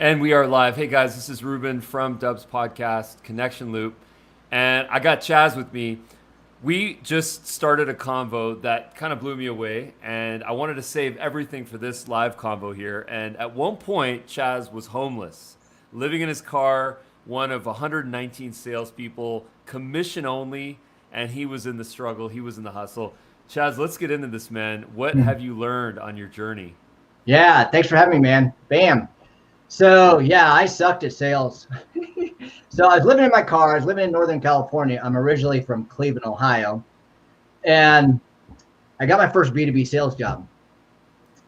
And we are live. Hey guys, this is Ruben from Dub's podcast, Connection Loop. And I got Chaz with me. We just started a convo that kind of blew me away. And I wanted to save everything for this live convo here. And at one point, Chaz was homeless, living in his car, one of 119 salespeople, commission only. And he was in the struggle, he was in the hustle. Chaz, let's get into this, man. What have you learned on your journey? Yeah, thanks for having me, man. Bam. So yeah, I sucked at sales. So I was living in my car. I was living in Northern California. I'm originally from Cleveland, Ohio, and I got my first B2B sales job.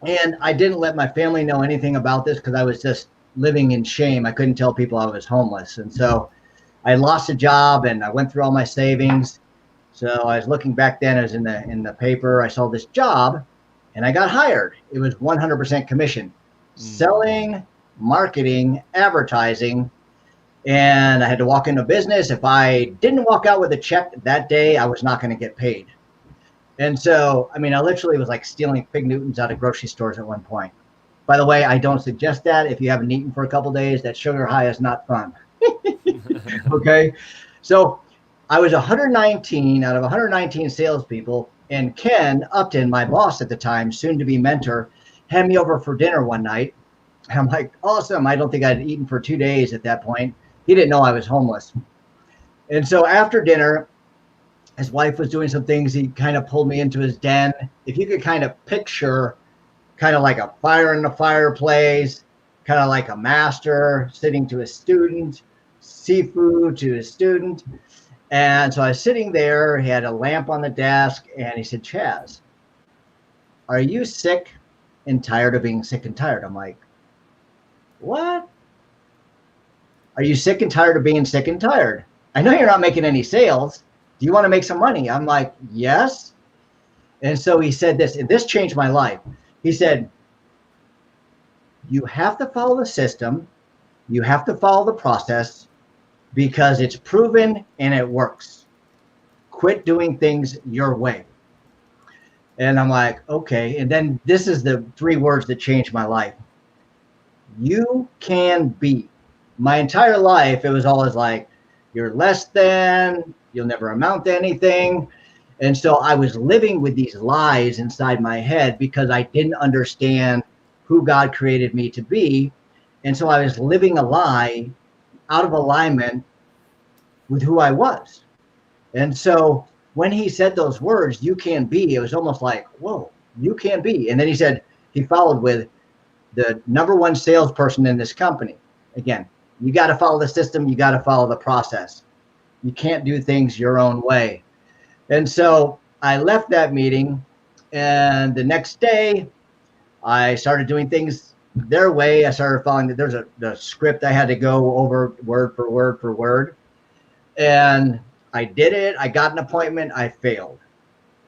And I didn't let my family know anything about this because I was just living in shame. I couldn't tell people I was homeless, and so I lost a job, and I went through all my savings. So I was looking back then. I was in the paper. I saw this job, and I got hired. It was 100% commission, selling, marketing, advertising, and I had to walk into business. If I didn't walk out with a check that day, I was not going to get paid. And so, I mean, I literally was like stealing Fig Newtons out of grocery stores at one point. By the way, I don't suggest that. If you haven't eaten for a couple of days, that sugar high is not fun. Okay. So I was 119 out of 119 salespeople, and Ken Upton, my boss at the time, soon to be mentor, had me over for dinner one night. I'm like, awesome. I don't think I'd eaten for 2 days at that point. He didn't know I was homeless. And so after dinner, his wife was doing some things. He kind of pulled me into his den. If you could kind of picture kind of like a fire in the fireplace, kind of like a master sitting to a student, seafood to a student. And so I was sitting there. He had a lamp on the desk, and he said, Chaz, are you sick and tired of being sick and tired? I'm like, what? Are you sick and tired of being sick and tired? I know you're not making any sales. Do you want to make some money? I'm like, yes. And so he said this, and this changed my life. He said, you have to follow the system. You have to follow the process because it's proven and it works. Quit doing things your way. And I'm like, okay. And then this is the 3 words that changed my life. You can be. My entire life, it was always like, you're less than, you'll never amount to anything. And so I was living with these lies inside my head because I didn't understand who God created me to be. And so I was living a lie out of alignment with who I was. And so when he said those words, you can be, it was almost like, whoa, you can be. And then he followed with, the number one salesperson in this company. Again, you got to follow the system. You got to follow the process. You can't do things your own way. And so I left that meeting, and the next day I started doing things their way. I started following there's a script I had to go over word for word for word. And I did it. I got an appointment. I failed.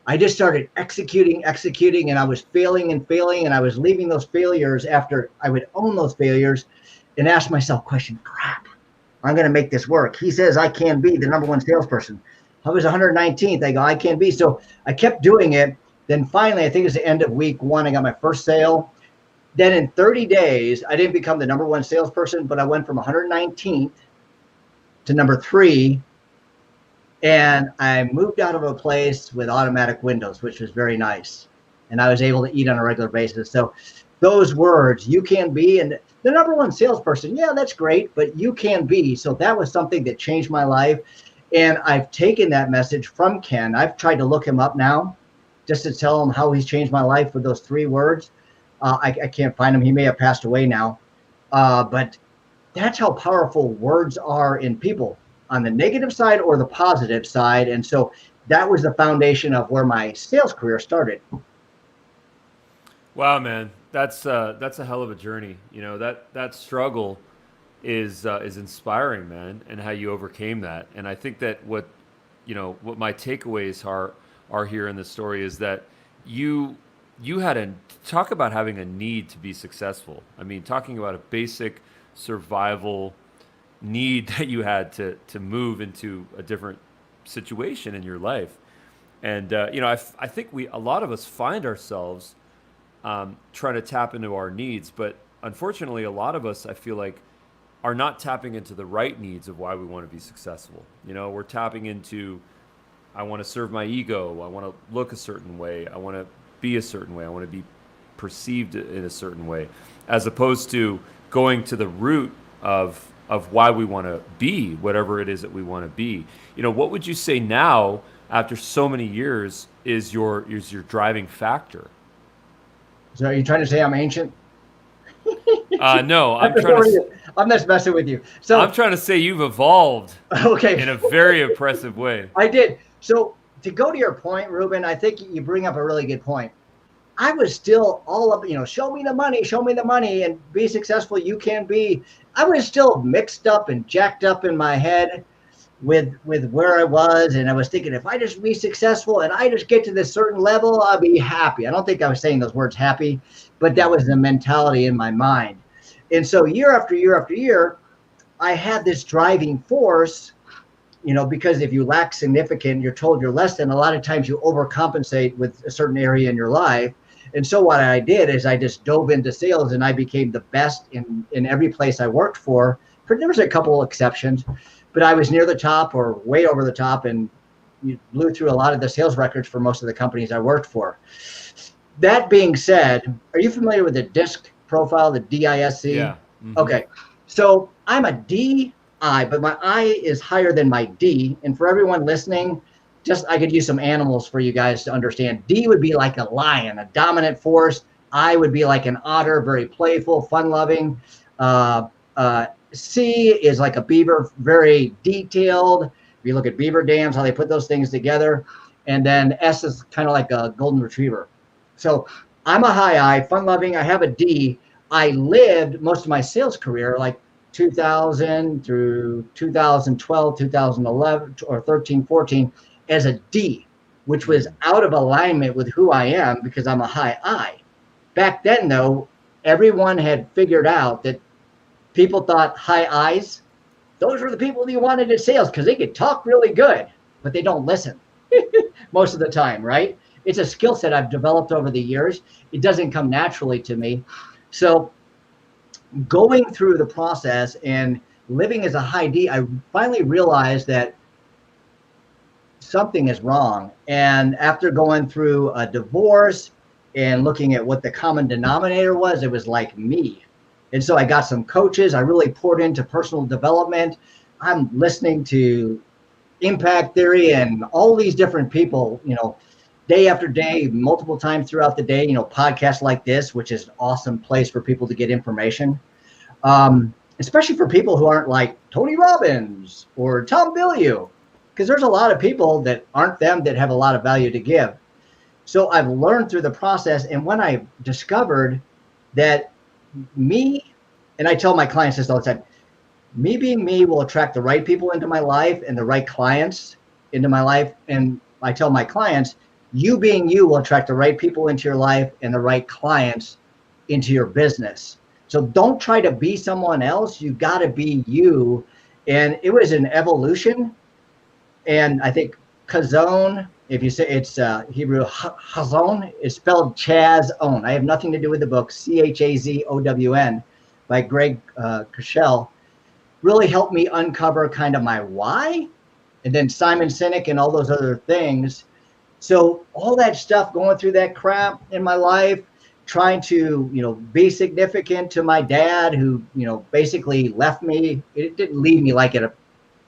I just started executing, and I was failing, and I was leaving those failures after I would own those failures and ask myself question, crap, I'm going to make this work. He says I can be the number one salesperson. I was 119th. I go, I can be. So I kept doing it. Then finally, I think it was the end of week 1, I got my first sale. Then in 30 days, I didn't become the number one salesperson, but I went from 119th to number 3. And I moved out of a place with automatic windows, which was very nice. And I was able to eat on a regular basis. So those words, you can be, and the number one salesperson, yeah, that's great, but you can be. So that was something that changed my life. And I've taken that message from Ken. I've tried to look him up now just to tell him how he's changed my life with those 3 words. I can't find him. He may have passed away now. But that's how powerful words are in people, on the negative side or the positive side. And so that was the foundation of where my sales career started. Wow, man, that's a hell of a journey. You know, that struggle is inspiring, man, and how you overcame that. And I think that what my takeaways are here in the story is that you had a talk about having a need to be successful. I mean, talking about a basic survival need that you had to move into a different situation in your life. And I think a lot of us find ourselves trying to tap into our needs, but unfortunately, a lot of us, I feel like, are not tapping into the right needs of why we want to be successful. We're tapping into, I want to serve my ego. I want to look a certain way. I want to be a certain way. I want to be perceived in a certain way, as opposed to going to the root of why we want to be whatever it is that we want to be. What would you say now, after so many years, is your driving factor? So are you trying to say I'm ancient? No, I'm just messing with you. So I'm trying to say you've evolved okay. in a very impressive way. I did. So to go to your point, Ruben, I think you bring up a really good point. I was still all up, show me the money, and be successful. You can be. I was still mixed up and jacked up in my head with where I was, and I was thinking, if I just be successful and I just get to this certain level, I'll be happy. I don't think I was saying those words happy, but that was the mentality in my mind. And so year after year after year, I had this driving force, because if you lack significant, you're told you're less than, a lot of times you overcompensate with a certain area in your life. And so what I did is I just dove into sales, and I became the best in every place I worked for. There was a couple of exceptions, but I was near the top or way over the top, and you blew through a lot of the sales records for most of the companies I worked for. That being said, are you familiar with the DISC profile, the DISC? Yeah. Mm-hmm. Okay. So I'm a DI, but my I is higher than my D. And for everyone listening, I could use some animals for you guys to understand. D would be like a lion, a dominant force. I would be like an otter, very playful, fun-loving. C is like a beaver, very detailed. If you look at beaver dams, how they put those things together. And then S is kind of like a golden retriever. So I'm a high I, fun-loving. I have a D. I lived most of my sales career, like 2000 through 2012, 2011, or 13, 14, as a D, which was out of alignment with who I am because I'm a high I. Back then, though, everyone had figured out that people thought high I's, those were the people you wanted in sales because they could talk really good, but they don't listen most of the time, right? It's a skill set I've developed over the years. It doesn't come naturally to me. So going through the process and living as a high D, I finally realized that something is wrong. And after going through a divorce and looking at what the common denominator was, it was like me. And so I got some coaches. I really poured into personal development. I'm listening to impact theory and all these different people, day after day, multiple times throughout the day, podcasts like this, which is an awesome place for people to get information. Especially for people who aren't like Tony Robbins or Tom Bilyeu, because there's a lot of people that aren't them that have a lot of value to give. So I've learned through the process. And when I discovered that me, and I tell my clients this all the time, me being me will attract the right people into my life and the right clients into my life. And I tell my clients, you being you will attract the right people into your life and the right clients into your business. So don't try to be someone else. You got to be you. And it was an evolution. And I think Chazon, if you say it's Hebrew, Chazon, is spelled Chaz own. I have nothing to do with the book, Chazown by Greg Cashel, really helped me uncover kind of my why. And then Simon Sinek and all those other things. So all that stuff, going through that crap in my life, trying to, be significant to my dad who, basically left me. It didn't leave me like at a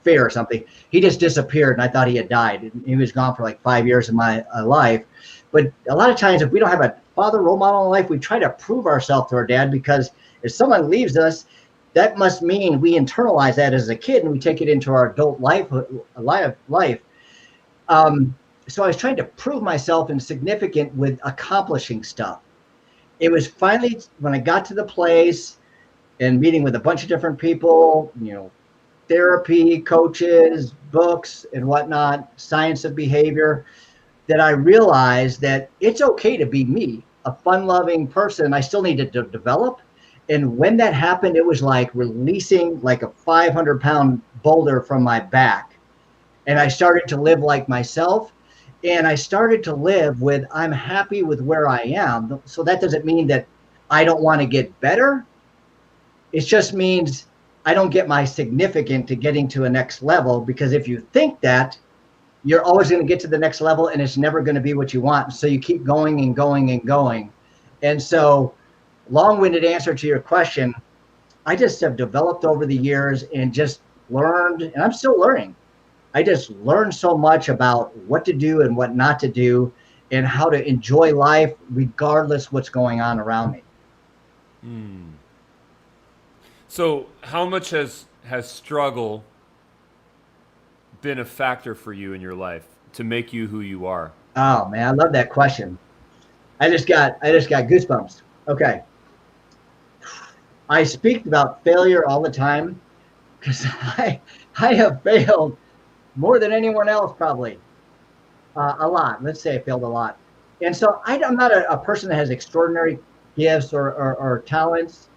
fair or something. He just disappeared and I thought he had died. He was gone for like 5 years of my life. But a lot of times if we don't have a father role model in life, we try to prove ourselves to our dad, because if someone leaves us, that must mean we internalize that as a kid and we take it into our adult life. So I was trying to prove myself and significant with accomplishing stuff. It was finally when I got to the place and meeting with a bunch of different people, therapy, coaches, books and whatnot, science of behavior, that I realized that it's okay to be me, a fun-loving person. I still needed to develop. And when that happened, it was like releasing like a 500-pound boulder from my back. And I started to live like myself. And I started to live with, I'm happy with where I am. So that doesn't mean that I don't want to get better. It just means I don't get my significant to getting to a next level, because if you think that, you're always going to get to the next level and it's never going to be what you want. So you keep going and going and going. And so, long-winded answer to your question, I just have developed over the years and just learned, and I'm still learning. I just learned so much about what to do and what not to do and how to enjoy life regardless what's going on around me. So how much has struggle been a factor for you in your life to make you who you are? Oh man, I love that question. I just got goosebumps. Okay. I speak about failure all the time because I have failed more than anyone else, probably. A lot. Let's say I failed a lot. And so I'm not a person that has extraordinary gifts or talents.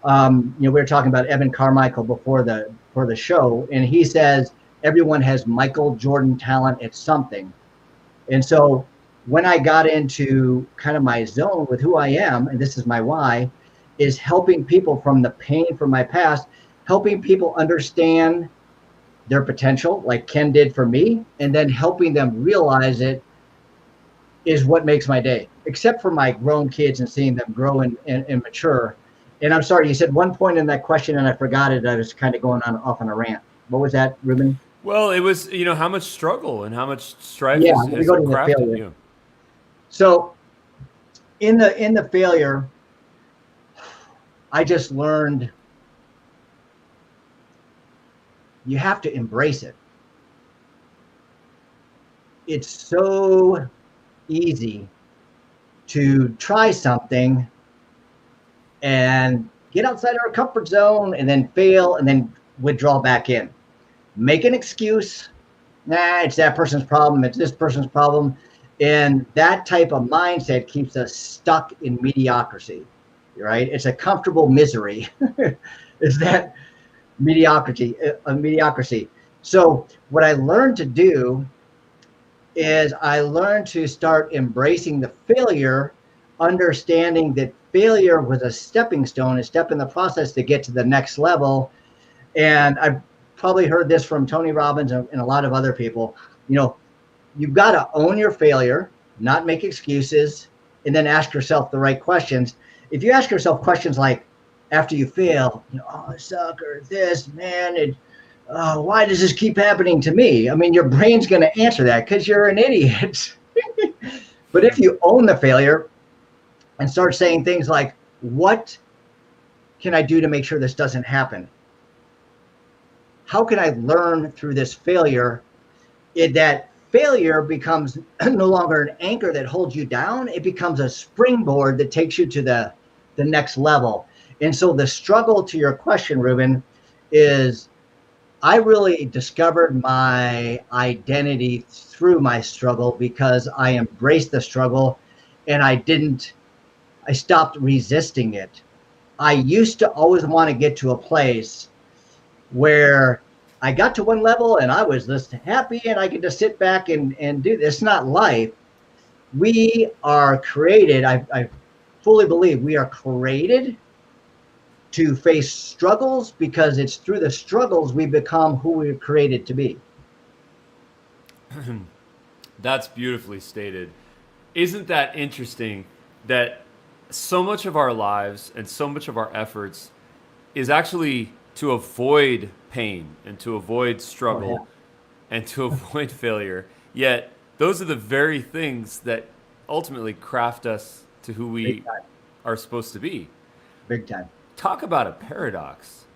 We were talking about Evan Carmichael before the show, and he says everyone has Michael Jordan talent at something. And so when I got into kind of my zone with who I am, and this is my why, is helping people from the pain from my past, helping people understand their potential, like Ken did for me, and then helping them realize it is what makes my day, except for my grown kids and seeing them grow and mature. And I'm sorry, you said one point in that question and I forgot it. I was kind of going off on a rant. What was that, Ruben? Well, it was, how much struggle and how much strife Yeah, has let me go to the crafted failure. you. So in the failure, I just learned you have to embrace it. It's so easy to try something and get outside our comfort zone and then fail and then withdraw back in. Make an excuse. Nah, it's that person's problem. It's this person's problem. And that type of mindset keeps us stuck in mediocrity, right? It's a comfortable misery. It's that mediocrity. So what I learned to do is I learned to start embracing the failure, understanding that failure was a stepping stone, a step in the process to get to the next level. And I've probably heard this from Tony Robbins and a lot of other people. You've got to own your failure, not make excuses, and then ask yourself the right questions. If you ask yourself questions like, after you fail, oh, I suck, or this, man, why does this keep happening to me? I mean, your brain's going to answer that because you're an idiot. But if you own the failure and start saying things like, what can I do to make sure this doesn't happen? How can I learn through this failure? That failure becomes no longer an anchor that holds you down. It becomes a springboard that takes you to the next level. And so the struggle, to your question, Ruben, is I really discovered my identity through my struggle because I embraced the struggle and I stopped resisting it. I used to always want to get to a place where I got to one level and I was just happy and I could just sit back and do this. It's not life. We are created. I fully believe we are created to face struggles because it's through the struggles we become who we're created to be. That's beautifully stated. Isn't that interesting that so much of our lives and so much of our efforts is actually to avoid pain and to avoid struggle and to avoid failure. Yet those are the very things that ultimately craft us to who we are supposed to be. Big time. Talk about a paradox.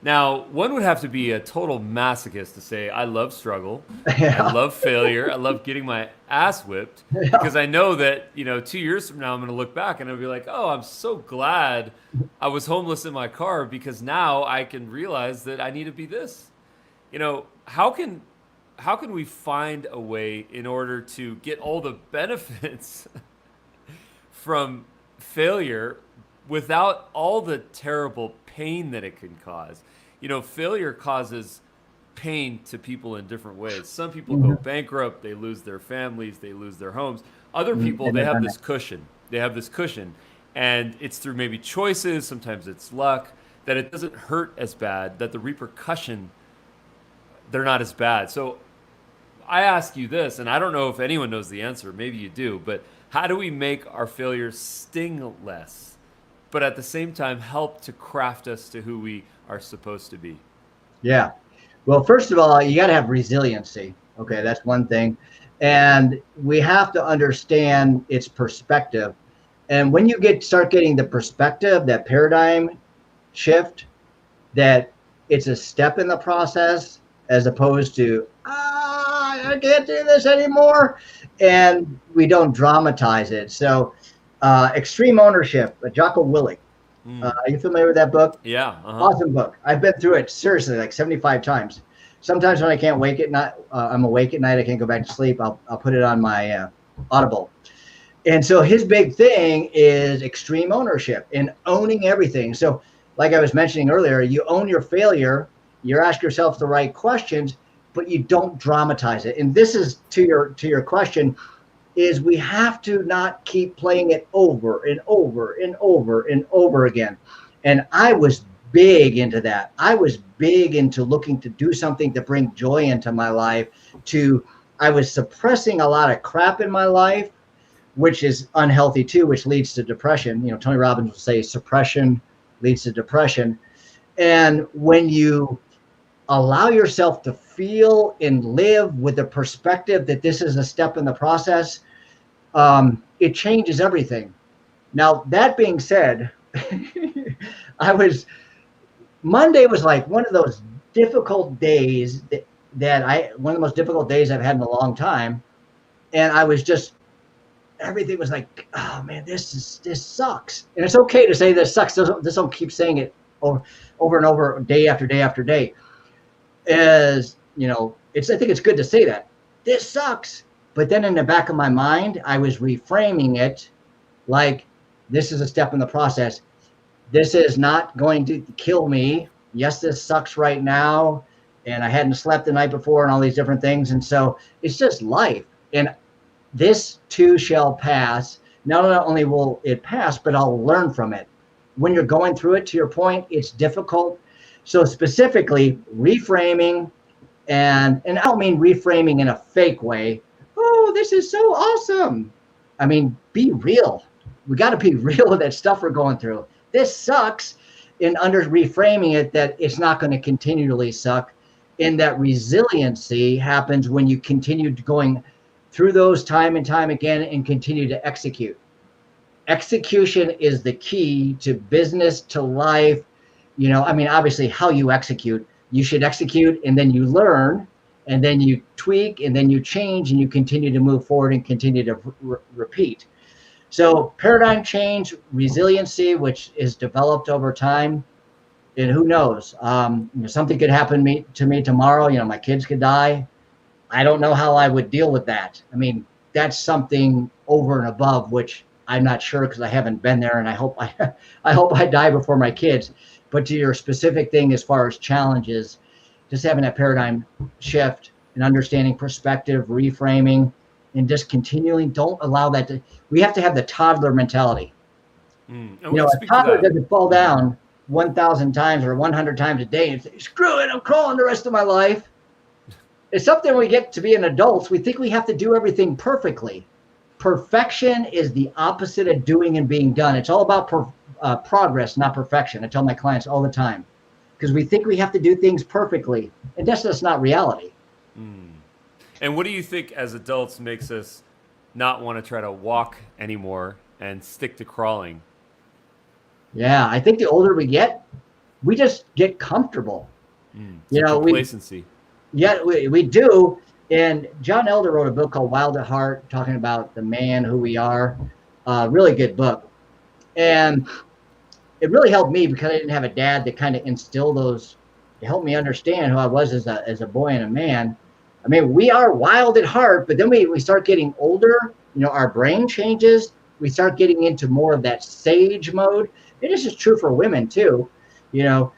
Now, one would have to be a total masochist to say, I love struggle, I love failure, I love getting my ass whipped, because I know that, 2 years from now, I'm going to look back and I'll be like, oh, I'm so glad I was homeless in my car because now I can realize that I need to be this. How can we find a way in order to get all the benefits from failure without all the terrible pain that it can cause? Failure causes pain to people in different ways. Some people go bankrupt, they lose their families, they lose their homes. Other people, they have this cushion. and it's through maybe choices, sometimes it's luck, that it doesn't hurt as bad, that the repercussion, they're not as bad. So I ask you this, and I don't know if anyone knows the answer, maybe you do, but how do we make our failures sting less, but at the same time help to craft us to who we are supposed to be? Yeah. Well, first of all, you got to have resiliency. Okay, that's one thing. And we have to understand its perspective. And when you start getting the perspective, that paradigm shift, that it's a step in the process as opposed to, I can't do this anymore. And we don't dramatize it. So, Extreme Ownership, Jocko Willink. Are you familiar with that book? Yeah. Awesome book. I've been through it seriously like 75 times. Sometimes when I can't wake at night, I'm awake at night, I can't go back to sleep, I'll put it on my Audible. And so his big thing is extreme ownership and owning everything. So like I was mentioning earlier, you own your failure, you ask yourself the right questions, but you don't dramatize it. And this is to your question, is we have to not keep playing it over and over and over and over again. And I was big into that. I was big into looking to do something to bring joy into my life. I was suppressing a lot of crap in my life, which is unhealthy too, which leads to depression. You know, Tony Robbins will say suppression leads to depression. And when you allow yourself to feel and live with the perspective that this is a step in the process, it changes everything. Now, that being said, Monday was like one of those difficult days one of the most difficult days I've had in a long time. And I was just, everything was like, oh man, this sucks. And it's okay to say this sucks. Just don't keep saying it over and over, day after day after day. As you know, I think it's good to say that this sucks. But then in the back of my mind, I was reframing it like, this is a step in the process. This is not going to kill me. Yes, this sucks right now. And I hadn't slept the night before and all these different things. And so it's just life. And this too shall pass. Not only will it pass, but I'll learn from it. When you're going through it, to your point, it's difficult. So specifically reframing, and I don't mean reframing in a fake way. Oh, this is so awesome. I mean, be real. We got to be real with that stuff we're going through. This sucks. And under reframing it, that it's not going to continually suck. And that resiliency happens when you continue going through those time and time again and continue to execute. Execution is the key to business, to life. You know, I mean, obviously how you execute, you should execute and then you learn and then you tweak and then you change and you continue to move forward and continue to repeat. So paradigm change, resiliency, which is developed over time. And who knows, something could happen to me tomorrow. You know, my kids could die. I don't know how I would deal with that. I mean, that's something over and above, which I'm not sure because I haven't been there, and I hope I die before my kids. But to your specific thing, as far as challenges, just having that paradigm shift and understanding perspective, reframing, and just continually don't allow that to. We have to have the toddler mentality. You know, a toddler doesn't fall down 1,000 times or 100 times a day and say, screw it, I'm crawling the rest of my life. It's something when we get to being adults, we think we have to do everything perfectly. Perfection is the opposite of doing and being done. It's all about progress, not perfection. I tell my clients all the time, because we think we have to do things perfectly, and that's just not reality. And what do you think as adults makes us not want to try to walk anymore and stick to crawling? Yeah, I think the older we get, we just get comfortable. You know, complacency. We do. And John Elder wrote a book called Wild at Heart, talking about the man who we are. Really good book. And it really helped me because I didn't have a dad that kind of instilled those, to help me understand who I was as a boy and a man. I mean, we are wild at heart, but then we start getting older, you know, our brain changes. We start getting into more of that sage mode. And this is true for women too. You know,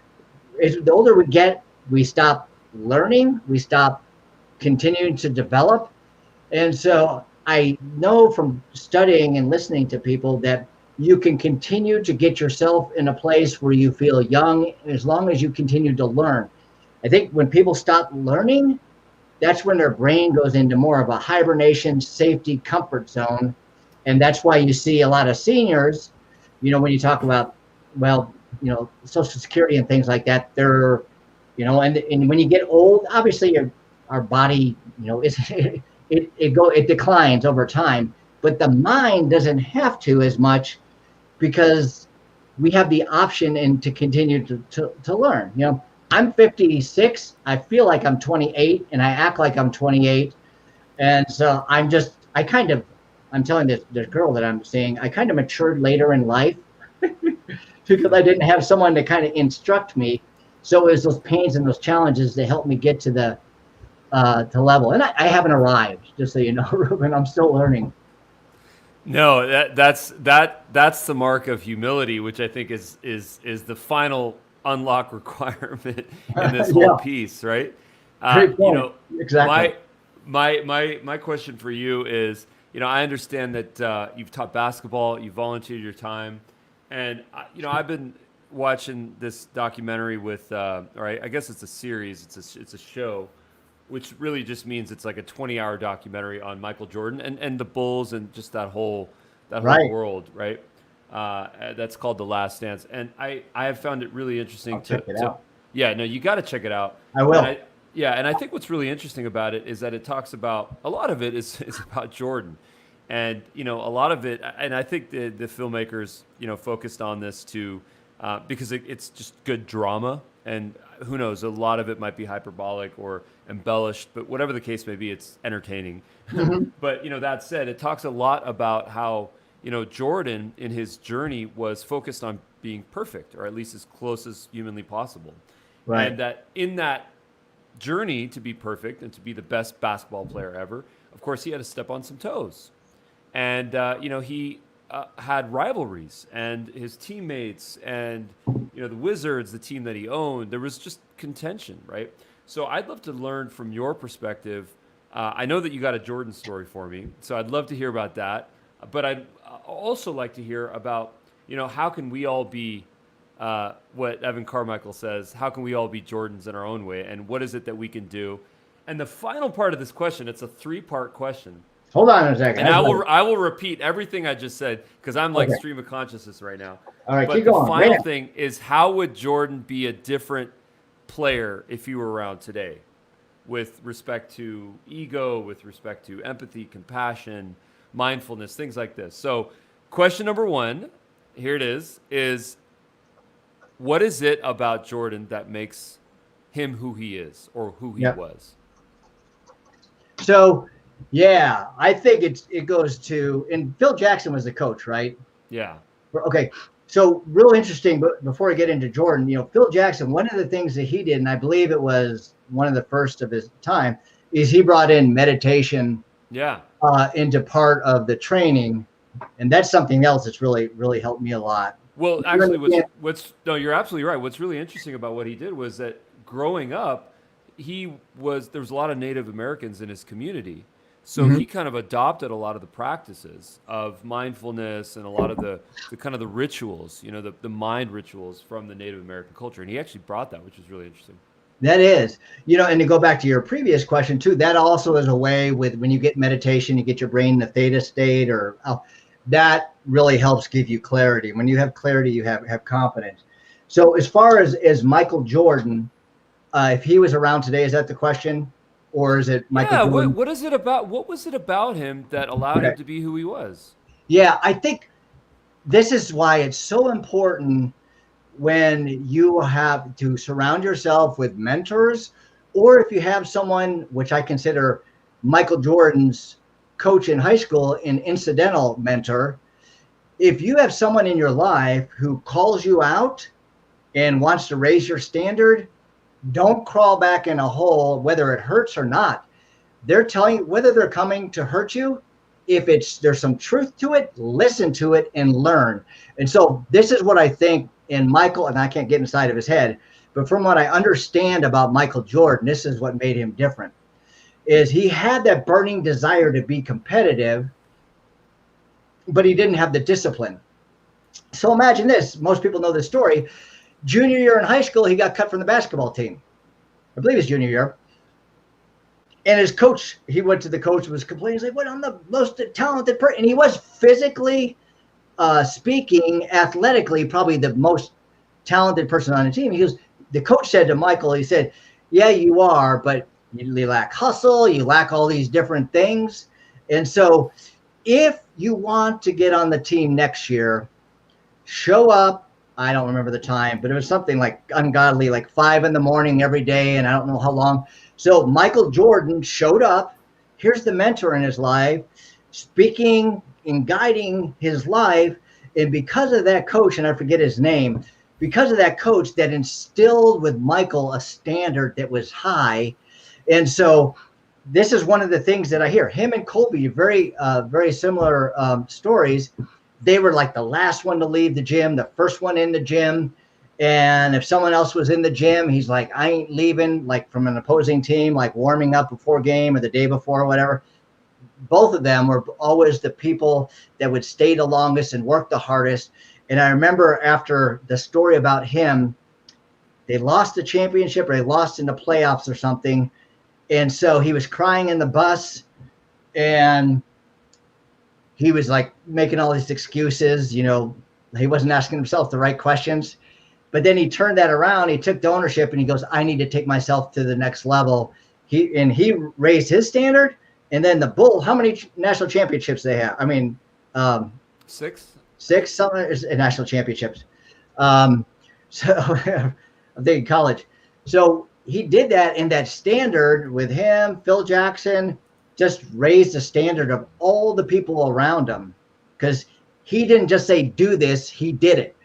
the older we get, we stop learning, we stop continuing to develop. And so I know from studying and listening to people that you can continue to get yourself in a place where you feel young as long as you continue to learn. I think when people stop learning, that's when their brain goes into more of a hibernation, safety, comfort zone. And that's why you see a lot of seniors, when you talk about, well, Social Security and things like that, they're, and when you get old, obviously our body, it declines over time, but the mind doesn't have to as much because we have the option and to continue to learn. I'm 56. I feel like I'm 28 and I act like I'm 28. And so I'm telling this girl that I'm seeing, I kind of matured later in life because I didn't have someone to kind of instruct me. So it was those pains and those challenges that helped me get to the to level. And I haven't arrived, just so you know, Ruben. I'm still learning. No, that's the mark of humility, which I think is the final unlock requirement in this whole piece, right? Great point. Exactly. My question for you is, I understand that you've taught basketball, you volunteered your time, and I've been watching this documentary with, or I guess it's a series, it's a show, which really just means it's like a 20-hour documentary on Michael Jordan and the Bulls and just that whole world, right? That's called The Last Dance, and I have found it really interesting. I'll check it out. Yeah, no, you got to check it out. I will. And I think what's really interesting about it is that it talks about, a lot of it is about Jordan, and a lot of it, and I think the filmmakers focused on this too, because it's just good drama, and who knows, a lot of it might be hyperbolic or embellished, but whatever the case may be, it's entertaining. Mm-hmm. But that said, it talks a lot about how Jordan in his journey was focused on being perfect, or at least as close as humanly possible. Right. And that in that journey to be perfect and to be the best basketball player ever, of course, he had to step on some toes. And, he had rivalries, and his teammates and, the Wizards, the team that he owned, there was just contention, right? So I'd love to learn from your perspective. I know that you got a Jordan story for me, so I'd love to hear about that. But I'd also like to hear about, how can we all be what Evan Carmichael says, how can we all be Jordans in our own way? And what is it that we can do? And the final part of this question, it's a 3-part question. Hold on a second. And I will repeat everything I just said because I'm like stream of consciousness right now. All right, but keep going. The final thing is, how would Jordan be a different player if he were around today, with respect to ego, with respect to empathy, compassion, mindfulness, things like this. So question number 1, here it is what is it about Jordan that makes him who he is, or who he was? So, yeah, I think it goes to, and Phil Jackson was the coach, right? Yeah. Okay. So real interesting, but before I get into Jordan, Phil Jackson, one of the things that he did, and I believe it was one of the first of his time, is he brought in meditation into part of the training. And that's something else that's really, really helped me a lot. Well, actually, you're absolutely right. What's really interesting about what he did was that growing up, there was a lot of Native Americans in his community. So he kind of adopted a lot of the practices of mindfulness and a lot of the kind of the rituals, the mind rituals from the Native American culture. And he actually brought that, which was really interesting. That is, and to go back to your previous question too, that also is a way with, when you get meditation, you get your brain in the theta state, that really helps give you clarity. When you have clarity, you have confidence. So as far as Michael Jordan, if he was around today, is that the question? Or is it Michael Jordan? What is it about? What was it about him that allowed him to be who he was? Yeah, I think this is why it's so important when you have to surround yourself with mentors, or if you have someone, which I consider Michael Jordan's coach in high school, an incidental mentor. If you have someone in your life who calls you out and wants to raise your standard, don't crawl back in a hole, whether it hurts or not. They're telling you whether they're coming to hurt you. If there's some truth to it, listen to it and learn. And so this is what I think in Michael, and I can't get inside of his head, but from what I understand about Michael Jordan, this is what made him different, is he had that burning desire to be competitive, but he didn't have the discipline. So imagine this. Most people know this story. Junior year in high school, he got cut from the basketball team. I believe his junior year. And his coach, he went to the coach and was complaining. He's like, "What? I'm the most talented person." And he was physically speaking, athletically, probably the most talented person on the team. He goes, the coach said to Michael, he said, "Yeah, you are, but you lack hustle. You lack all these different things. And so if you want to get on the team next year, show up." I don't remember the time, but it was something like ungodly, like 5 a.m. every day. And I don't know how long. So Michael Jordan showed up. Here's the mentor in his life, speaking and guiding his life. And because of that coach, and I forget his name, because of that coach that instilled with Michael a standard that was high. And so this is one of the things that I hear. Him and Colby, very similar stories. They were like the last one to leave the gym, the first one in the gym. And if someone else was in the gym, he's like, "I ain't leaving," like from an opposing team, like warming up before game or the day before or whatever. Both of them were always the people that would stay the longest and work the hardest. And I remember after the story about him, they lost the championship or they lost in the playoffs or something. And so he was crying in the bus and he was like making all these excuses. You know, he wasn't asking himself the right questions. But then he turned that around. He took the ownership and he goes, "I need to take myself to the next level." He raised his standard. And then the Bull, how many national championships they have? I mean, 6. 6 national championships. So I'm thinking college. So he did that, and that standard with him, Phil Jackson, just raised the standard of all the people around him, because he didn't just say, "Do this," he did it.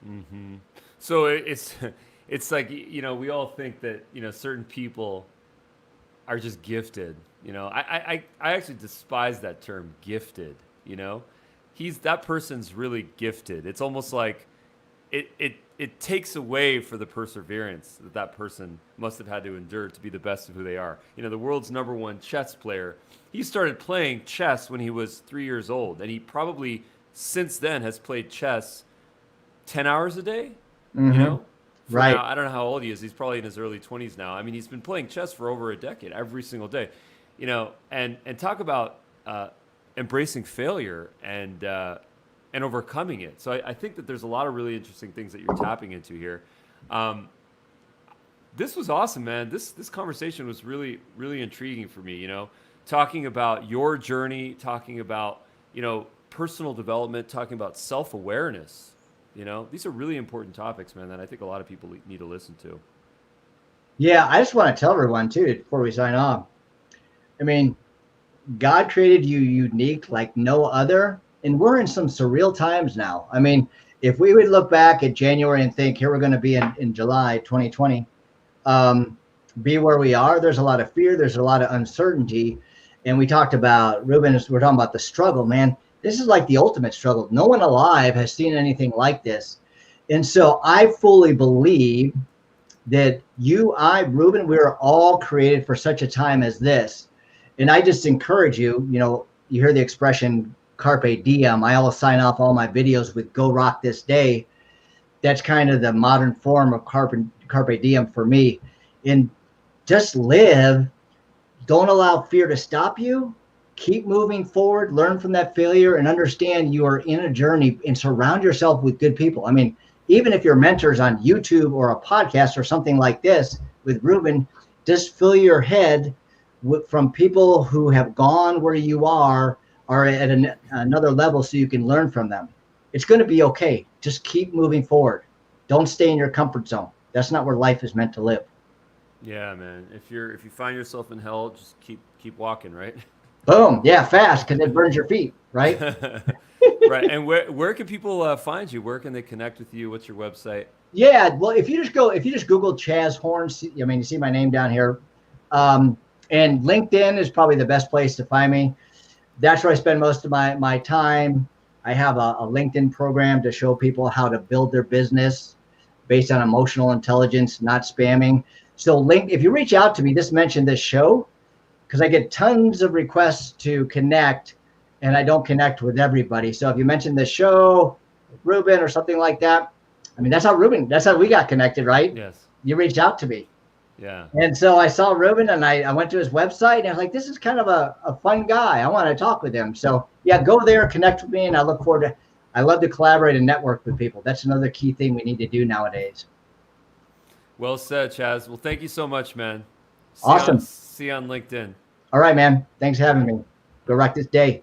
Mm-hmm. So it's like, you know, we all think that, you know, certain people are just gifted. You know, I actually despise that term, gifted. You know, that person's really gifted. It's almost like it takes away for the perseverance that person must have had to endure to be the best of who they are. You know, the world's #1 chess player, he started playing chess when he was 3 years old, and he probably since then has played chess 10 hours a day. Mm-hmm. You know, right? Now, I don't know how old he is. He's probably in his early 20s now. I mean, he's been playing chess for over a decade, every single day. You know, and talk about embracing failure and overcoming it. So I think that there's a lot of really interesting things that you're tapping into here. This was awesome, man. This conversation was really, really intriguing for me, you know, talking about your journey, talking about, you know, personal development, talking about self-awareness. You know, these are really important topics, man, that I think a lot of people need to listen to. Yeah, I just want to tell everyone, too, before we sign off. I mean, God created you unique like no other, and we're in some surreal times now. I mean, if we would look back at January and think, here we're going to be in July 2020, be where we are, there's a lot of fear, there's a lot of uncertainty. And we talked about, Ruben, we're talking about the struggle, man. This is like the ultimate struggle. No one alive has seen anything like this. And so I fully believe that Ruben, we're all created for such a time as this. And I just encourage you, you know, you hear the expression carpe diem. I always sign off all my videos with "Go rock this day." That's kind of the modern form of carpe diem for me. And just live. Don't allow fear to stop you. Keep moving forward, learn from that failure, and understand you are in a journey, and surround yourself with good people. I mean, even if your mentor's on YouTube or a podcast or something like this with Ruben, just fill your head from people who have gone where you are at another level, so you can learn from them. It's going to be okay. Just keep moving forward. Don't stay in your comfort zone. That's not where life is meant to live. Yeah, man. If you find yourself in hell, just keep walking, right? Boom. Yeah, fast, because it burns your feet, right? Right. And where can people find you? Where can they connect with you? What's your website? Yeah, well, if you just Google Chaz Horn, I mean, you see my name down here. And LinkedIn is probably the best place to find me. That's where I spend most of my time. I have a LinkedIn program to show people how to build their business based on emotional intelligence, not spamming. So if you reach out to me, just mention this show, because I get tons of requests to connect, and I don't connect with everybody. So if you mention the show, Ruben or something like that, I mean, that's how we got connected, right? Yes. You reached out to me. Yeah. And so I saw Ruben, and I went to his website, and I was like, this is kind of a fun guy. I want to talk with him. So yeah, go there, connect with me, and I love to collaborate and network with people. That's another key thing we need to do nowadays. Well said, Chaz. Well, thank you so much, man. Awesome. See you on LinkedIn. All right, man. Thanks for having me. Go rock this day.